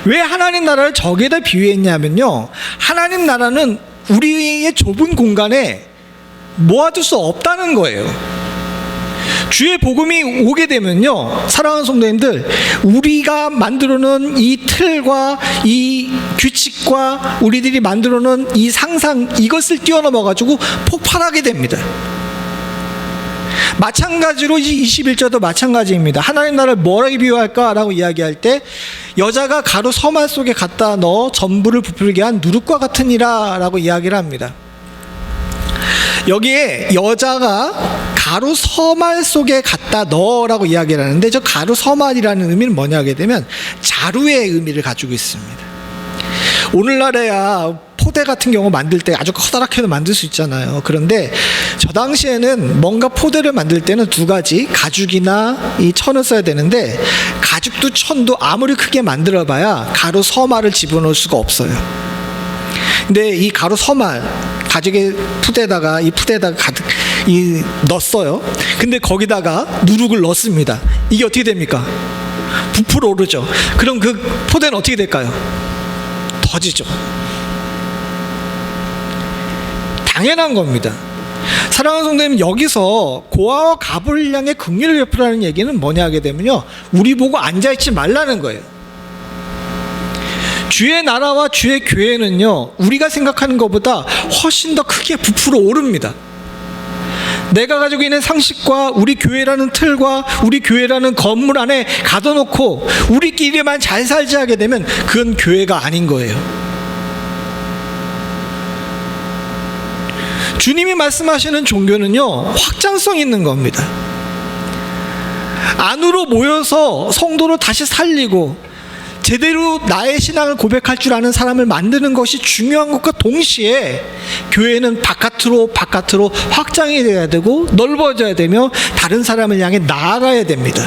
왜 하나님 나라를 저기에다 비유했냐면요, 하나님 나라는 우리의 좁은 공간에 모아둘 수 없다는 거예요. 주의 복음이 오게 되면요, 사랑하는 성도님들, 우리가 만들어놓은 이 틀과 이 규칙과 우리들이 만들어놓은 이 상상, 이것을 뛰어넘어 가지고 폭발하게 됩니다. 마찬가지로 이 21절도 마찬가지입니다. 하나님 나라를 뭐라고 비유할까라고 이야기할 때, 여자가 가루 서말 속에 갖다 넣어 전부를 부풀게 한 누룩과 같으니라 라고 이야기를 합니다. 여기에 여자가 가루 서말 속에 갖다 넣으라고 이야기를 하는데, 저 가루 서말이라는 의미는 뭐냐 하게 되면 자루의 의미를 가지고 있습니다. 오늘날에야 포대 같은 경우 만들 때 아주 커다랗게도 만들 수 있잖아요. 그런데 저 당시에는 뭔가 포대를 만들 때는 두 가지, 가죽이나 이 천을 써야 되는데, 가죽도 천도 아무리 크게 만들어 봐야 가루 서말을 집어넣을 수가 없어요. 근데 이 가루 서말, 가죽의 푸대에다가 가득 넣었어요. 근데 거기다가 누룩을 넣습니다. 이게 어떻게 됩니까? 부풀어 오르죠. 그럼 그 포대는 어떻게 될까요? 터지죠. 당연한 겁니다. 사랑하는 성도님, 여기서 고아와 가부를 향해 긍휼을 베푸라는 얘기는 뭐냐 하게 되면요, 우리 보고 앉아있지 말라는 거예요. 주의 나라와 주의 교회는요, 우리가 생각하는 것보다 훨씬 더 크게 부풀어 오릅니다. 내가 가지고 있는 상식과 우리 교회라는 틀과 우리 교회라는 건물 안에 가둬놓고 우리끼리만 잘 살지 하게 되면 그건 교회가 아닌 거예요. 주님이 말씀하시는 종교는요, 확장성 있는 겁니다. 안으로 모여서 성도를 다시 살리고 제대로 나의 신앙을 고백할 줄 아는 사람을 만드는 것이 중요한 것과 동시에, 교회는 바깥으로 확장이 돼야 되고 넓어져야 되며 다른 사람을 향해 나아가야 됩니다.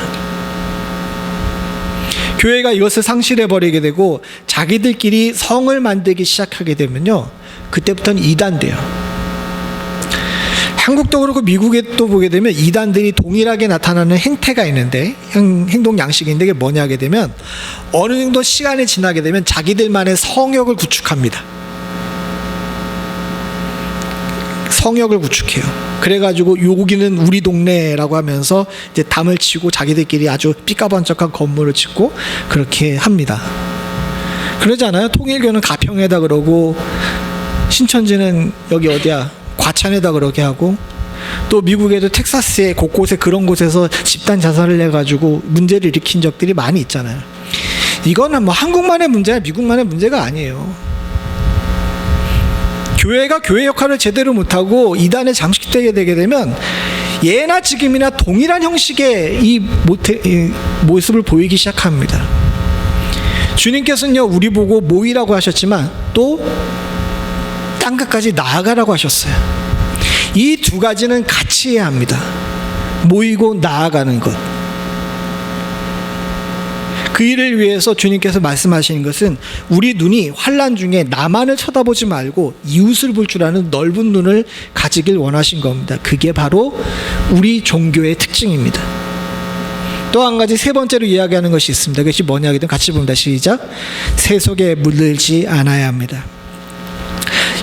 교회가 이것을 상실해 버리게 되고 자기들끼리 성을 만들기 시작하게 되면요, 그때부터는 이단돼요. 한국도 그렇고 미국에 또 보게 되면 이단들이 동일하게 나타나는 행태가 있는데, 행동 양식인데, 이게 뭐냐 하게 되면 어느 정도 시간이 지나게 되면 자기들만의 성역을 구축합니다. 성역을 구축해요. 그래가지고 여기는 우리 동네라고 하면서 이제 담을 치고 자기들끼리 아주 삐까번쩍한 건물을 짓고 그렇게 합니다. 그러잖아요. 통일교는 가평에다 그러고, 신천지는 여기 어디야, 과천에다 그렇게 하고, 또 미국에도 텍사스에 곳곳에 그런 곳에서 집단 자살을 해가지고 문제를 일으킨 적들이 많이 있잖아요. 이거는 뭐 한국만의 문제야 미국만의 문제가 아니에요. 교회가 교회 역할을 제대로 못하고 이단에 장식되게 되게 되면 예나 지금이나 동일한 형식의 이 모습을 보이기 시작합니다. 주님께서는요, 우리 보고 모이라고 하셨지만 또 땅끝까지 나아가라고 하셨어요. 이 두 가지는 같이 해야 합니다. 모이고 나아가는 것. 그 일을 위해서 주님께서 말씀하시는 것은 우리 눈이 환난 중에 나만을 쳐다보지 말고 이웃을 볼 줄 아는 넓은 눈을 가지길 원하신 겁니다. 그게 바로 우리 종교의 특징입니다. 또 한 가지, 세 번째로 이야기하는 것이 있습니다. 그것이 뭐냐면 같이 봅니다. 시작. 세속에 물들지 않아야 합니다.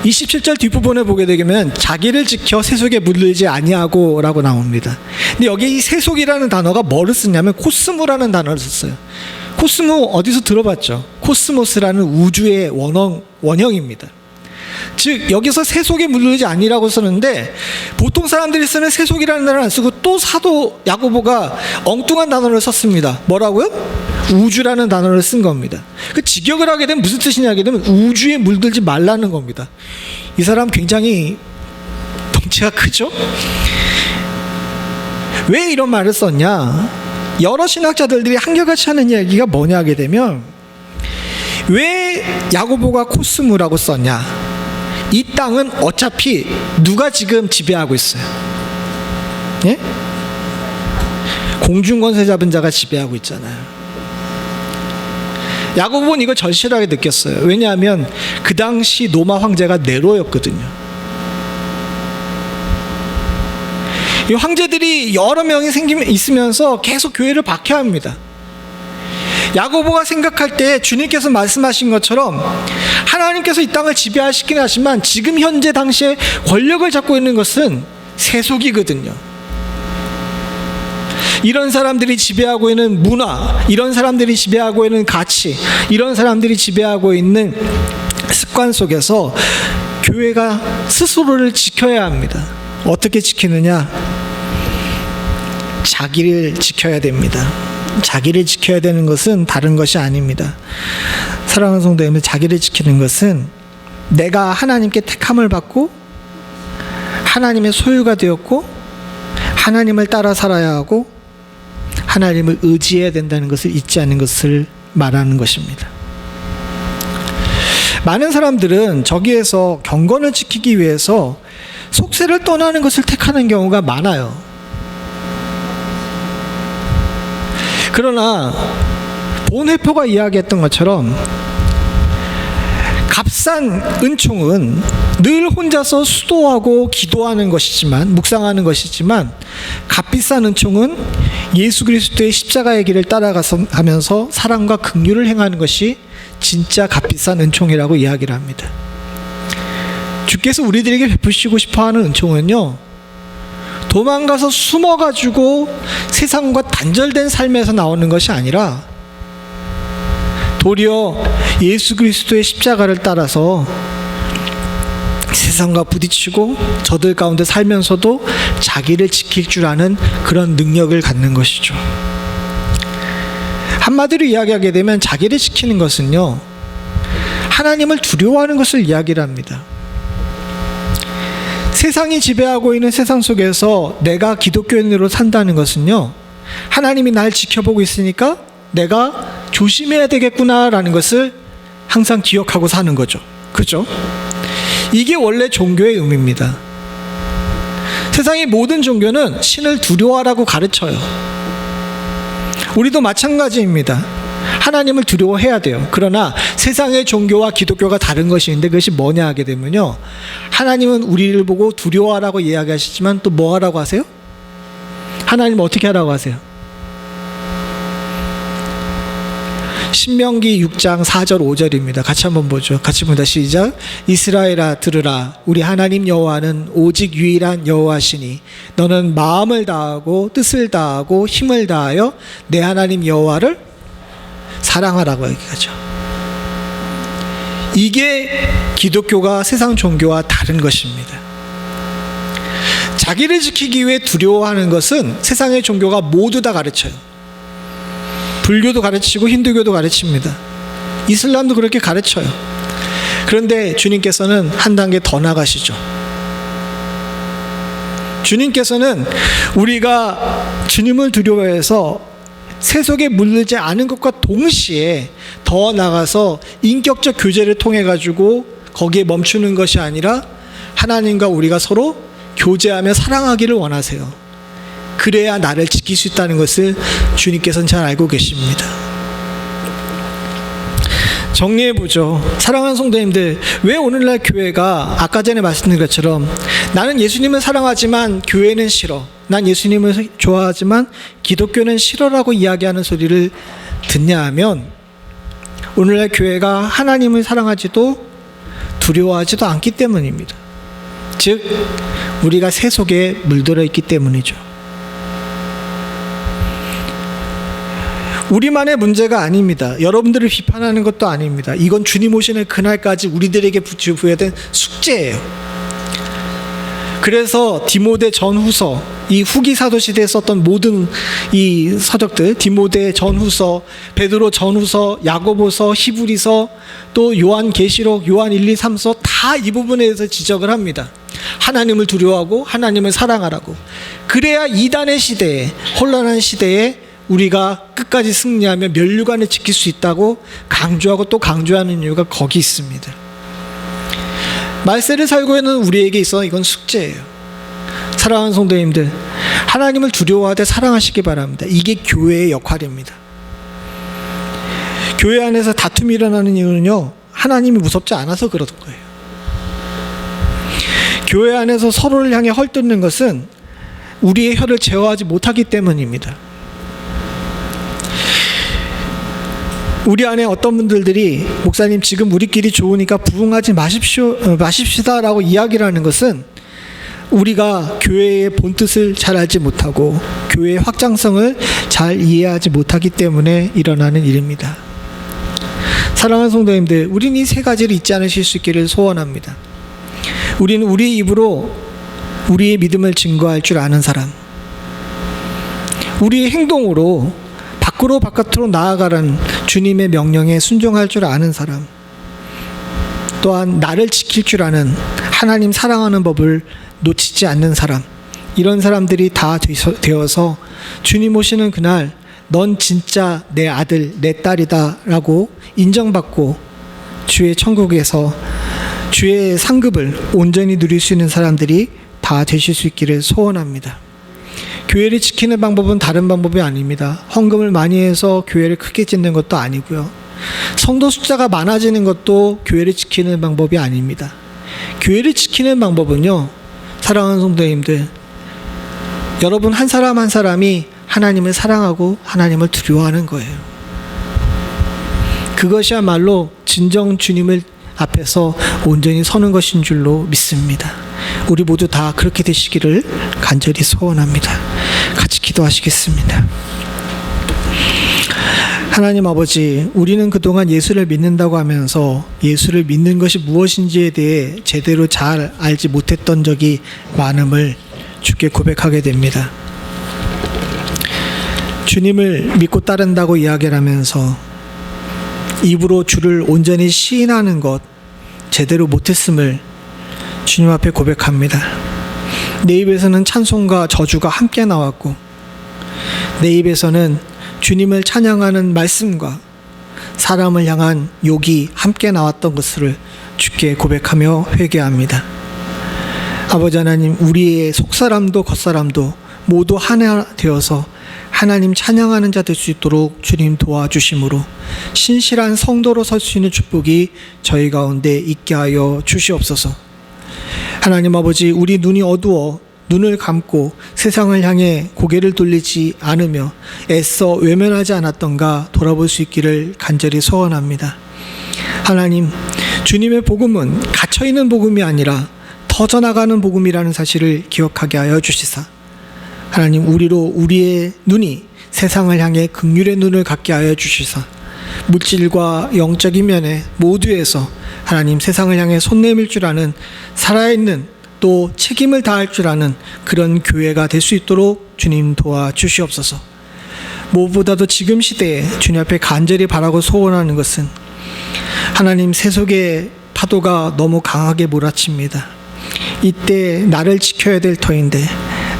27절 뒷부분에 보게 되면 자기를 지켜 세속에 물들지 아니하고 라고 나옵니다. 근데 여기 이 세속이라는 단어가 뭐를 쓰냐면 코스모라는 단어를 썼어요. 코스모 어디서 들어봤죠? 코스모스라는 우주의 원형입니다. 즉 여기서 세속에 물들지 아니라고 쓰는데, 보통 사람들이 쓰는 세속이라는 단어를 안 쓰고 또 사도 야고보가 엉뚱한 단어를 썼습니다. 뭐라고요? 우주라는 단어를 쓴 겁니다. 그 직역을 하게 되면 무슨 뜻이냐 하게 되면 우주에 물들지 말라는 겁니다. 이 사람 굉장히 덩치가 크죠? 왜 이런 말을 썼냐? 여러 신학자들이 한결같이 하는 이야기가 뭐냐 하게 되면, 왜 야고보가 코스모라고 썼냐? 이 땅은 어차피 누가 지금 지배하고 있어요? 예? 공중권세 잡은 자가 지배하고 있잖아요. 야고보는 이걸 절실하게 느꼈어요. 왜냐하면 그 당시 로마 황제가 네로였거든요. 이 황제들이 여러 명이 있으면서 계속 교회를 박해합니다. 야고보가 생각할 때 주님께서 말씀하신 것처럼 하나님께서 이 땅을 지배하시긴 하지만 지금 현재 당시에 권력을 잡고 있는 것은 세속이거든요. 이런 사람들이 지배하고 있는 문화, 이런 사람들이 지배하고 있는 가치, 이런 사람들이 지배하고 있는 습관 속에서 교회가 스스로를 지켜야 합니다. 어떻게 지키느냐? 자기를 지켜야 됩니다. 자기를 지켜야 되는 것은 다른 것이 아닙니다. 사랑하는 성도 여러분, 자기를 지키는 것은 내가 하나님께 택함을 받고 하나님의 소유가 되었고 하나님을 따라 살아야 하고 하나님을 의지해야 된다는 것을 잊지 않는 것을 말하는 것입니다. 많은 사람들은 저기에서 경건을 지키기 위해서 속세를 떠나는 것을 택하는 경우가 많아요. 그러나 본회표가 이야기했던 것처럼 값싼 은총은 늘 혼자서 수도하고 기도하는 것이지만, 묵상하는 것이지만, 값비싼 은총은 예수 그리스도의 십자가의 길을 따라가면서 사랑과 긍휼을 행하는 것이 진짜 값비싼 은총이라고 이야기를 합니다. 주께서 우리들에게 베푸시고 싶어하는 은총은요, 도망가서 숨어가지고 세상과 단절된 삶에서 나오는 것이 아니라 도리어 예수 그리스도의 십자가를 따라서 세상과 부딪히고 저들 가운데 살면서도 자기를 지킬 줄 아는 그런 능력을 갖는 것이죠. 한마디로 이야기하게 되면 자기를 지키는 것은요, 하나님을 두려워하는 것을 이야기를 합니다. 세상이 지배하고 있는 세상 속에서 내가 기독교인으로 산다는 것은요, 하나님이 날 지켜보고 있으니까 내가 조심해야 되겠구나라는 것을 항상 기억하고 사는 거죠. 그죠? 이게 원래 종교의 의미입니다. 세상의 모든 종교는 신을 두려워하라고 가르쳐요. 우리도 마찬가지입니다. 하나님을 두려워해야 돼요. 그러나 세상의 종교와 기독교가 다른 것이 있는데, 그것이 뭐냐 하게 되면요, 하나님은 우리를 보고 두려워하라고 이야기하시지만 또 뭐 하라고 하세요? 하나님은 어떻게 하라고 하세요? 신명기 6장 4절 5절입니다. 같이 한번 보죠. 같이 봅니다. 시작. 이스라엘아 들으라. 우리 하나님 여호와는 오직 유일한 여호와시니 너는 마음을 다하고 뜻을 다하고 힘을 다하여 내 하나님 여호와를 사랑하라고 얘기하죠. 이게 기독교가 세상 종교와 다른 것입니다. 자기를 지키기 위해 두려워하는 것은 세상의 종교가 모두 다 가르쳐요. 불교도 가르치고 힌두교도 가르칩니다. 이슬람도 그렇게 가르쳐요. 그런데 주님께서는 한 단계 더 나가시죠. 주님께서는 우리가 주님을 두려워해서 세속에 물들지 않은 것과 동시에 더 나가서 인격적 교제를 통해 가지고 거기에 멈추는 것이 아니라 하나님과 우리가 서로 교제하며 사랑하기를 원하세요. 그래야 나를 지킬 수 있다는 것을 주님께서는 잘 알고 계십니다. 정리해보죠. 사랑하는 성도님들, 왜 오늘날 교회가 아까 전에 말씀드린 것처럼 나는 예수님을 사랑하지만 교회는 싫어, 난 예수님을 좋아하지만 기독교는 싫어라고 이야기하는 소리를 듣냐 하면, 오늘날 교회가 하나님을 사랑하지도 두려워하지도 않기 때문입니다. 즉 우리가 세속에 물들어 있기 때문이죠. 우리만의 문제가 아닙니다. 여러분들을 비판하는 것도 아닙니다. 이건 주님 오시는 그날까지 우리들에게 부여된 숙제예요. 그래서 디모데 전후서, 이 후기 사도 시대에 썼던 모든 이 서적들, 디모데 전후서, 베드로 전후서, 야고보서, 히브리서, 또 요한계시록, 요한 1, 2, 3서 다 이 부분에 대해서 지적을 합니다. 하나님을 두려워하고 하나님을 사랑하라고. 그래야 이단의 시대에, 혼란한 시대에 우리가 끝까지 승리하며 면류관을 지킬 수 있다고 강조하고 또 강조하는 이유가 거기 있습니다. 말세를 살고 있는 우리에게 있어 이건 숙제예요. 사랑하는 성도님들, 하나님을 두려워하되 사랑하시기 바랍니다. 이게 교회의 역할입니다. 교회 안에서 다툼이 일어나는 이유는요, 하나님이 무섭지 않아서 그런 거예요. 교회 안에서 서로를 향해 헐뜯는 것은 우리의 혀를 제어하지 못하기 때문입니다. 우리 안에 어떤 분들이 목사님 지금 우리끼리 좋으니까 부응하지 마십시다라고 이야기를 하는 것은 우리가 교회의 본뜻을 잘 알지 못하고 교회의 확장성을 잘 이해하지 못하기 때문에 일어나는 일입니다. 사랑하는 성도님들, 우리는 이 세 가지를 잊지 않으실 수 있기를 소원합니다. 우리는 우리 입으로 우리의 믿음을 증거할 줄 아는 사람, 우리의 행동으로 밖으로 바깥으로 나아가라는 주님의 명령에 순종할 줄 아는 사람, 또한 나를 지킬 줄 아는 하나님 사랑하는 법을 놓치지 않는 사람, 이런 사람들이 다 되어서 주님 오시는 그날 넌 진짜 내 아들 내 딸이다 라고 인정받고 주의 천국에서 주의 상급을 온전히 누릴 수 있는 사람들이 다 되실 수 있기를 소원합니다. 교회를 지키는 방법은 다른 방법이 아닙니다. 헌금을 많이 해서 교회를 크게 짓는 것도 아니고요. 성도 숫자가 많아지는 것도 교회를 지키는 방법이 아닙니다. 교회를 지키는 방법은요, 사랑하는 성도님들, 여러분 한 사람 한 사람이 하나님을 사랑하고 하나님을 두려워하는 거예요. 그것이야말로 진정 주님을 앞에서 온전히 서는 것인 줄로 믿습니다. 우리 모두 다 그렇게 되시기를 간절히 소원합니다. 같이 기도하시겠습니다. 하나님 아버지, 우리는 그동안 예수를 믿는다고 하면서 예수를 믿는 것이 무엇인지에 대해 제대로 잘 알지 못했던 적이 많음을 주께 고백하게 됩니다. 주님을 믿고 따른다고 이야기를 하면서 입으로 주를 온전히 시인하는 것 제대로 못했음을 주님 앞에 고백합니다. 내 입에서는 찬송과 저주가 함께 나왔고 내 입에서는 주님을 찬양하는 말씀과 사람을 향한 욕이 함께 나왔던 것을 주께 고백하며 회개합니다. 아버지 하나님, 우리의 속사람도 겉사람도 모두 하나 되어서 하나님 찬양하는 자 될 수 있도록 주님 도와주심으로 신실한 성도로 설 수 있는 축복이 저희 가운데 있게 하여 주시옵소서. 하나님 아버지, 우리 눈이 어두워 눈을 감고 세상을 향해 고개를 돌리지 않으며 애써 외면하지 않았던가 돌아볼 수 있기를 간절히 소원합니다. 하나님, 주님의 복음은 갇혀있는 복음이 아니라 터져나가는 복음이라는 사실을 기억하게 하여 주시사 하나님, 우리의 눈이 세상을 향해 긍휼의 눈을 갖게 하여 주시사 물질과 영적인 면에 모두에서 하나님 세상을 향해 손 내밀 줄 아는 살아있는 또 책임을 다할 줄 아는 그런 교회가 될 수 있도록 주님 도와주시옵소서. 무엇보다도 지금 시대에 주님 앞에 간절히 바라고 소원하는 것은 하나님, 세속의 파도가 너무 강하게 몰아칩니다. 이때 나를 지켜야 될 터인데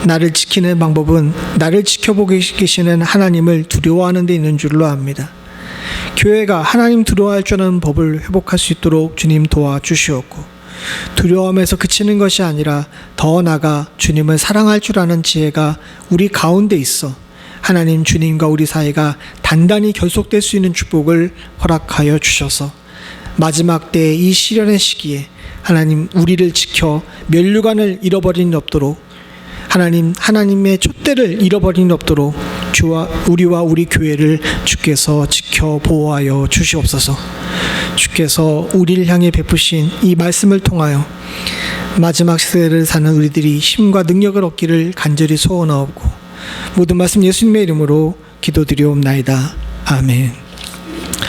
나를 지키는 방법은 나를 지켜보고 계시는 하나님을 두려워하는 데 있는 줄로 압니다. 교회가 하나님 두려워할 줄 아는 법을 회복할 수 있도록 주님 도와주시옵고 두려움에서 그치는 것이 아니라 더 나아가 주님을 사랑할 줄 아는 지혜가 우리 가운데 있어 하나님, 주님과 우리 사이가 단단히 결속될 수 있는 축복을 허락하여 주셔서 마지막 때의 이 시련의 시기에 하나님, 우리를 지켜 면류관을 잃어버리는 없도록 하나님의 촛대를 잃어버리는 없도록 우리와 우리 교회를 주께서 지켜 보호하여 주시옵소서. 주께서 우리를 향해 베푸신 이 말씀을 통하여 마지막 시대를 사는 우리들이 힘과 능력을 얻기를 간절히 소원하옵고 모든 말씀 예수님의 이름으로 기도드리옵나이다. 아멘.